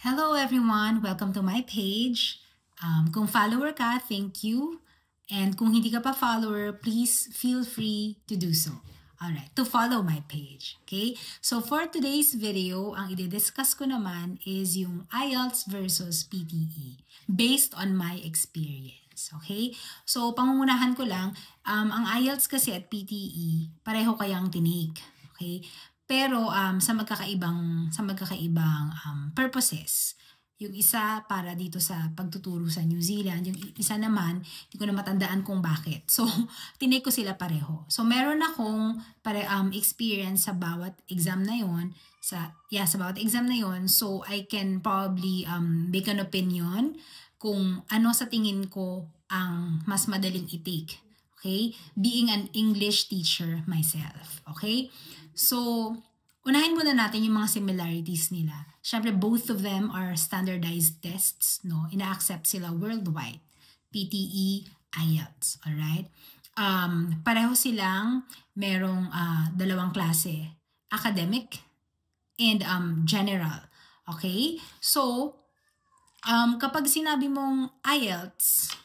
Hello everyone! Welcome to my page. Kung follower ka, thank you. And kung hindi ka pa follower, please feel free to do so. Alright, to follow my page. Okay? So for today's video, ang i-discuss ko naman is yung IELTS versus PTE based on my experience. Okay? So pangungunahan ko lang, ang IELTS kasi at PTE, pareho kayang tinake. Okay? Pero sa magkakaibang purposes. Yung isa para dito sa pagtuturo sa New Zealand, yung isa naman, hindi ko na matandaan kung bakit. So, tinake ko sila pareho. So, meron akong experience sa bawat exam na yon, sa bawat exam na yon. So, I can probably make an opinion kung ano sa tingin ko ang mas madaling i-take. Okay? Being an English teacher myself. Okay? So, unahin muna natin yung mga similarities nila. Siyempre, both of them are standardized tests, no? Ina-accept sila worldwide. PTE, IELTS, alright? Pareho silang merong dalawang klase. Academic and general. Okay? So, kapag sinabi mong IELTS,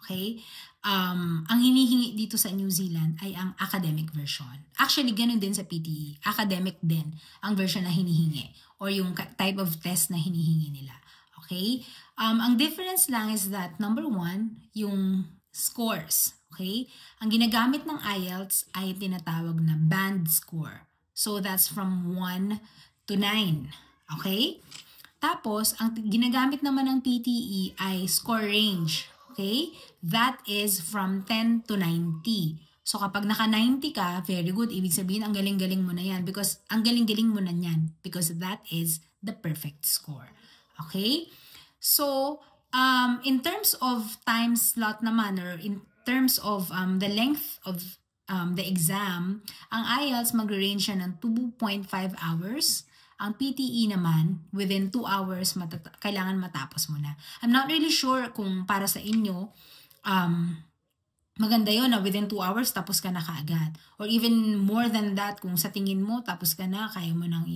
okay, ang hinihingi dito sa New Zealand ay ang academic version. Actually, ganun din sa PTE. Academic din ang version na hinihingi or yung type of test na hinihingi nila. Okay? Ang difference lang is that, number one, yung scores. Okay? Ang ginagamit ng IELTS ay tinatawag na band score. So, that's from 1 to 9. Okay? Tapos, ang ginagamit naman ng PTE ay score range. Okay? That is from 10 to 90. So, kapag naka 90 ka, very good. Ibig sabihin, ang galing-galing mo na yan. Because, ang galing-galing mo na yan. Because that is the perfect score. Okay? So, in terms of time slot naman, or in terms of the length of the exam, ang IELTS mag-range siya ng 2.5 hours. Ang PTE naman, within 2 hours, kailangan matapos mo na. I'm not really sure kung para sa inyo, maganda yun na within 2 hours, tapos ka na kaagad. Or even more than that, kung sa tingin mo, tapos ka na, kaya mo nang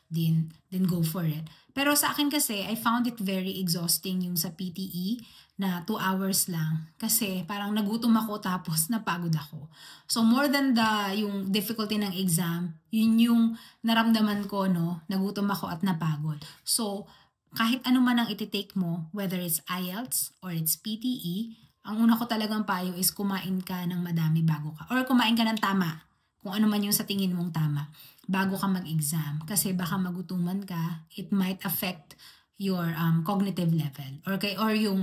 then go for it. Pero sa akin kasi, I found it very exhausting yung sa PTE na 2 hours lang. Kasi parang nagutom ako tapos napagod ako. So more than yung difficulty ng exam, yun yung naramdaman ko, no? Nagutom ako at napagod. So kahit ano man ang iti-take mo, whether it's IELTS or it's PTE, ang una ko talagang payo is kumain ka ng madami bago ka. Or kumain ka ng tama, kung ano man yung sa tingin mong tama, bago ka mag-exam. Kasi baka magutuman ka, it might affect your cognitive level or yung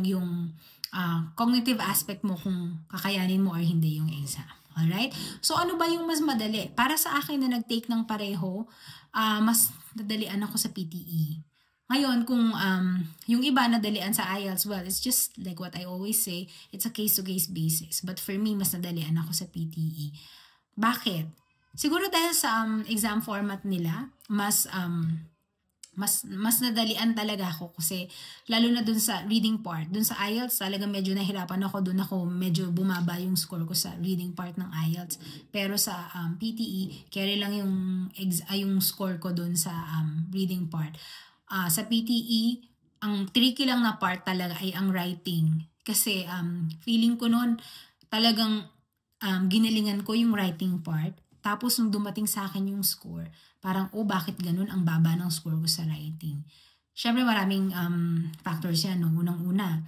cognitive aspect mo kung kakayanin mo or hindi yung exam. Alright? So ano ba yung mas madali? Para sa akin na nag-take ng pareho, mas nadalian ako sa PTE. Ngayon, kung yung iba nadalian sa IELTS, well, it's just like what I always say, it's a case-to-case basis. But for me, mas nadalian ako sa PTE. Bakit? Siguro dahil sa exam format nila, mas nadalian talaga ako kasi lalo na dun sa reading part. Dun sa IELTS talaga medyo nahirapan ako. Dun ako medyo bumaba yung score ko sa reading part ng IELTS. Pero sa PTE, carry lang yung score ko dun sa reading part. Sa PTE, ang tricky lang na part talaga ay ang writing. Kasi feeling ko nun talagang ginalingan ko yung writing part. Tapos nung dumating sa akin yung score, parang, bakit ganun ang baba ng score ko sa writing? Siyempre maraming factors yan. No? Unang-una,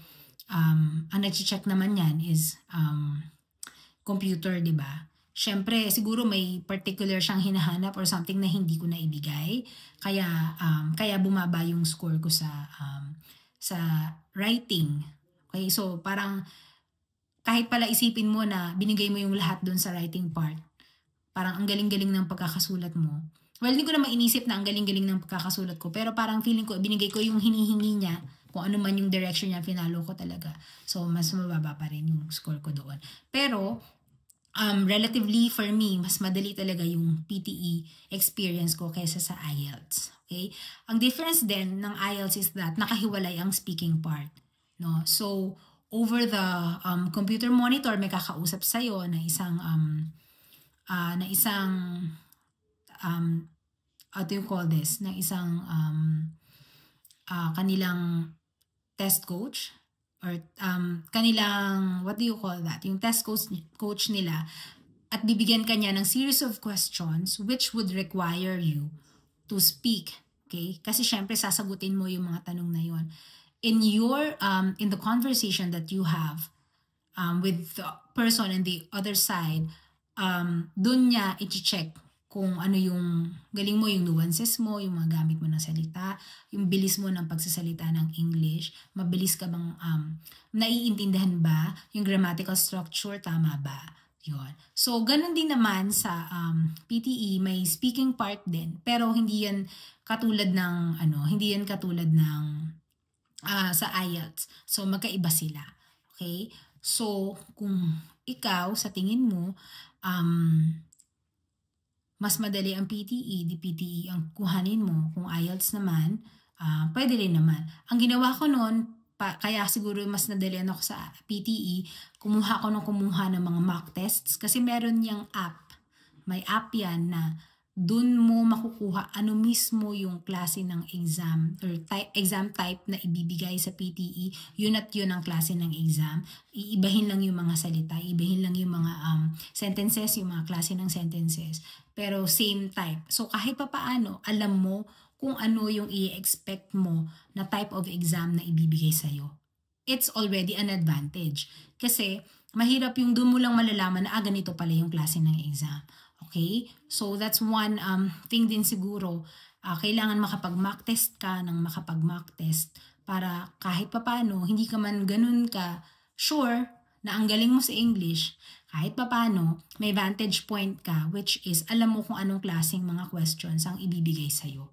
ang nag-check naman yan is computer, di ba? Siyempre, siguro may particular siyang hinahanap or something na hindi ko na ibigay. Kaya bumaba yung score ko sa writing. Okay, so parang kahit pala isipin mo na binigay mo yung lahat dun sa writing part, parang ang galing-galing ng pagkakasulat mo. Well, hindi ko na mainisip na ang galing-galing ng pagkakasulat ko, pero parang feeling ko, binigay ko yung hinihingi niya, kung ano man yung direction niya, finalo ko talaga. So, mas mababa pa rin yung score ko doon. Pero, relatively for me, mas madali talaga yung PTE experience ko kaysa sa IELTS. Okay? Ang difference din ng IELTS is that nakahiwalay ang speaking part. No? So, over the computer monitor, may kakausap sa'yo na isang how do you call this? Na isang kanilang test coach or kanilang, what do you call that? Yung test coach nila, at bibigyan ka niya ng series of questions which would require you to speak. Okay? Kasi syempre sasagutin mo yung mga tanong na yon. In the conversation that you have with the person on the other side, dun niya i-check kung ano yung galing mo, yung nuances mo, yung mga gamit mo ng salita, yung bilis mo ng pagsasalita ng English, mabilis ka bang, naiintindihan ba, yung grammatical structure, tama ba? Yun. So, ganun din naman sa PTE, may speaking part din, pero hindi yan katulad ng, sa IELTS. So, magkaiba sila. Okay? So, kung ikaw, sa tingin mo, mas madali ang PTE, di PTE ang kuhanin mo. Kung IELTS naman, pwede rin naman. Ang ginawa ko noon, kaya siguro mas nadalian ako sa PTE, kumuha ng mga mock tests kasi meron niyang app. May app yan na dun mo makukuha ano mismo yung klase ng exam or exam type na ibibigay sa PTE. Yun at yun ang klase ng exam. Iibahin lang yung mga salita, iibahin lang yung mga sentences, yung mga klase ng sentences. Pero same type. So kahit pa paano, alam mo kung ano yung i-expect mo na type of exam na ibibigay sa'yo. It's already an advantage. Kasi mahirap yung doon mo lang malalaman na ganito pala yung klase ng exam. Okay? So that's one thing din siguro. Kailangan makapag-mock test ka ng makapag-mock test para kahit papaano, hindi ka man ganun ka sure na ang galing mo sa English, kahit papaano, may vantage point ka which is alam mo kung anong klaseng mga questions ang ibibigay sa'yo.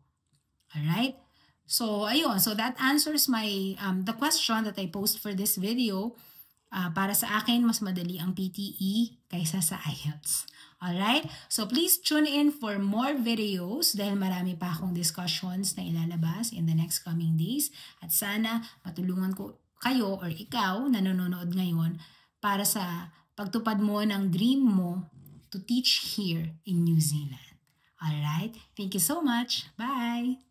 Alright? So, ayun. So, that answers the question that I posed for this video. Para sa akin, mas madali ang PTE kaysa sa IELTS. Alright? So, please tune in for more videos dahil marami pa akong discussions na ilalabas in the next coming days. At sana matulungan ko kayo or ikaw na nanonood ngayon para sa pagtupad mo ng dream mo to teach here in New Zealand. Alright? Thank you so much. Bye!